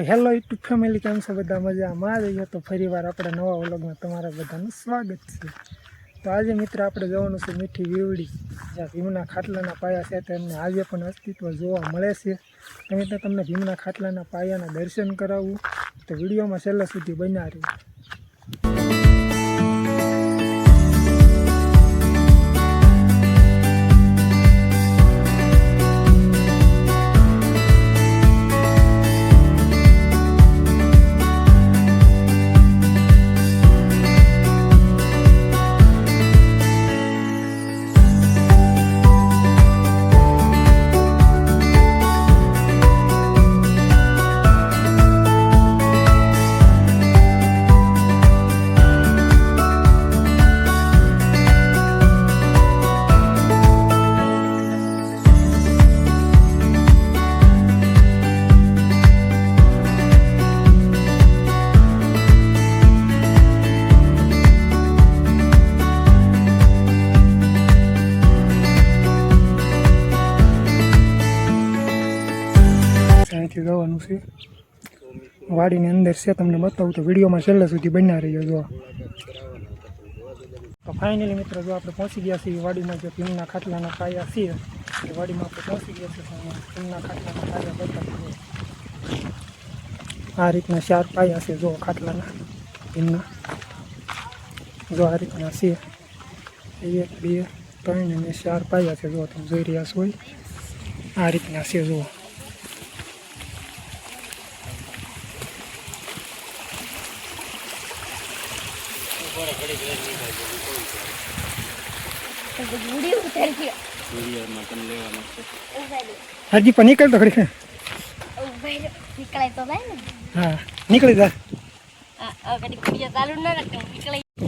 Hello YouTube family, કેમ છે બધા? મજામાં જ. તો ફરીવાર આપણે નવા વ્લોગમાં તમારા બધાનું સ્વાગત છે. તો આજે મિત્ર આપણે જવાનું છે મીઠી વીવડી, જ્યાં ભીમના ખાટલાના પાયા છે તેમને આજે પણ અસ્તિત્વ જોવા મળે છે. તો મિત્ર તમને ભીમના ખાટલાના પાયાના દર્શન કરાવવું, તો વિડીયોમાં છેલ્લા સુધી બન્યા રહ્યું. અહીંથી જવાનું છે વાડીની અંદર છે, તમને બતાવું તો વિડીયોમાં છેલ્લા સુધી બન્યા રહીજો. જો તો ફાઇનલી મિત્રો જો આપણે પહોંચી ગયા છીએ વાડીમાં. જે ભીમના ખાટલાના પાયા છે એ વાડીમાં આપણે પહોંચી ગયા છીએ. ભીમના ખાટલાના પાયા બતાવી આ રીતના 4 પાયા છે. જો ખાટલાના ભીમના જો આ રીતના છે 1 2 3 અને 4 પાયા છે. જો તમે જોઈ રહ્યા છો આ રીતના છે. જુઓ હજી પણ નીકળતો ખરી. હા નીકળી જાય.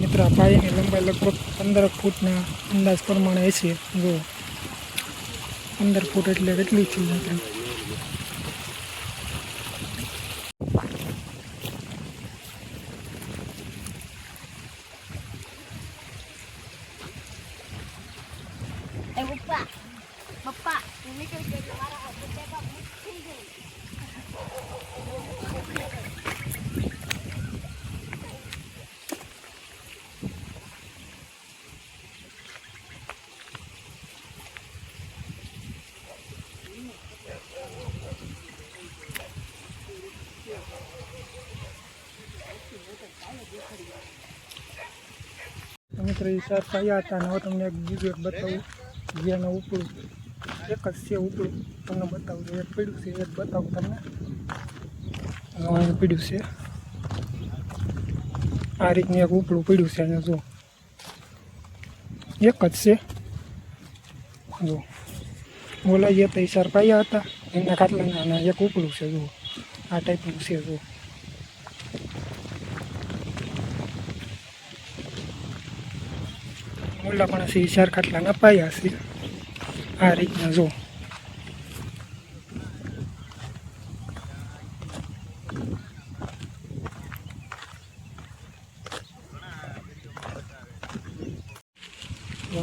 મિત્ર આ પાયાની લંબાઈ લગભગ 15 ફૂટના અંદાજ પ્રમાણે છે. જો 15 ફૂટ એટલે કેટલી છે મિત્ર? પપ્પા નીકળ કે મારા પપ્પા થઈ ગઈ. મિત્ર એ 4 પાયા હતા. હવે તમને એક બીજું એક બતાવું, જેનું ઉપડું એક જ છે. ઉપડું તમને બતાવું તો એક પીડ્યું છે, એક બતાવું તમને. અહીંયા પીડ્યું છે આ રીતનું એક ઉપડું પીડ્યું છે. અને જો એક જ છે. જો બોલાઈએ તો 4 પાયા હતા એમના ખાટલાના, અને એક ઉપડું છે. જુઓ આ ટાઈપનું છે. જુઓ ઓલા પણ છે 4 ખાટલાના પાયા છે આ રીતના. જો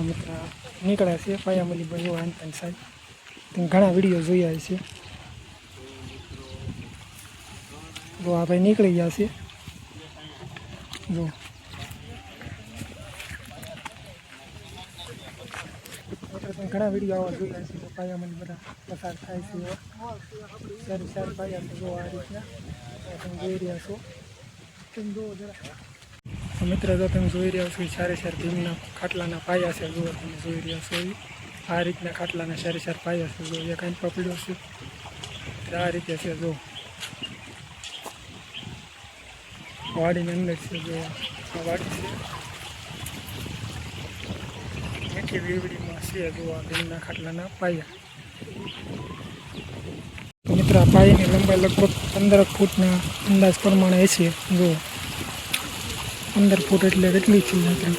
મિત્ર નીકળ્યા છે પાયા મળી બની વાંચન સાહેબ. તમે ઘણા વિડીયો જોયા છે. જો આ ભાઈ નીકળી ગયા છે. જો ઘણા વિડીયો આવા જોયા છે. તો પાયામાં બધા પસાર થાય છે. 4 પાયા છે. જો આ રીતના તમે જોઈ રહ્યા છો. તમે જુઓ જરા મિત્ર, જો તમે જોઈ રહ્યા છો 4 ભીમના ખાટલાના પાયા છે. જો તમે જોઈ રહ્યા છો આ રીતના ખાટલાના 4 પાયા છે. જો એક અહીં પકડ્યો છે આ રીતે છે. જો વાડીની અંદર છે. જો આ વાડી છે મીઠી વીવડીમાં છે. જો આ ભીમના ખાટલાના પાયા. મિત્ર આ પાયાની લંબાઈ લગભગ 15 ફૂટના અંદાજ પ્રમાણે છે. જો 15 ફૂટ એટલે કેટલી છે મિત્ર?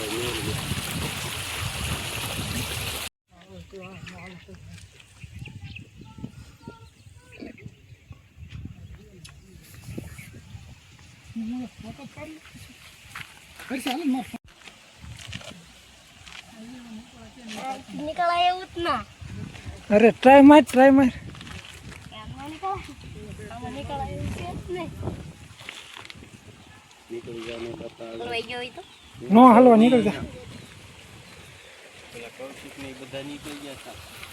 निकला उतना। अरे ट्राई मार निकला નીકળી જવાનો બાપા હલવાઈ ગયો હોય તો નો હલવા નીકળી જા પેલા કૌશિક ને બધા નીકળી ગયા હતા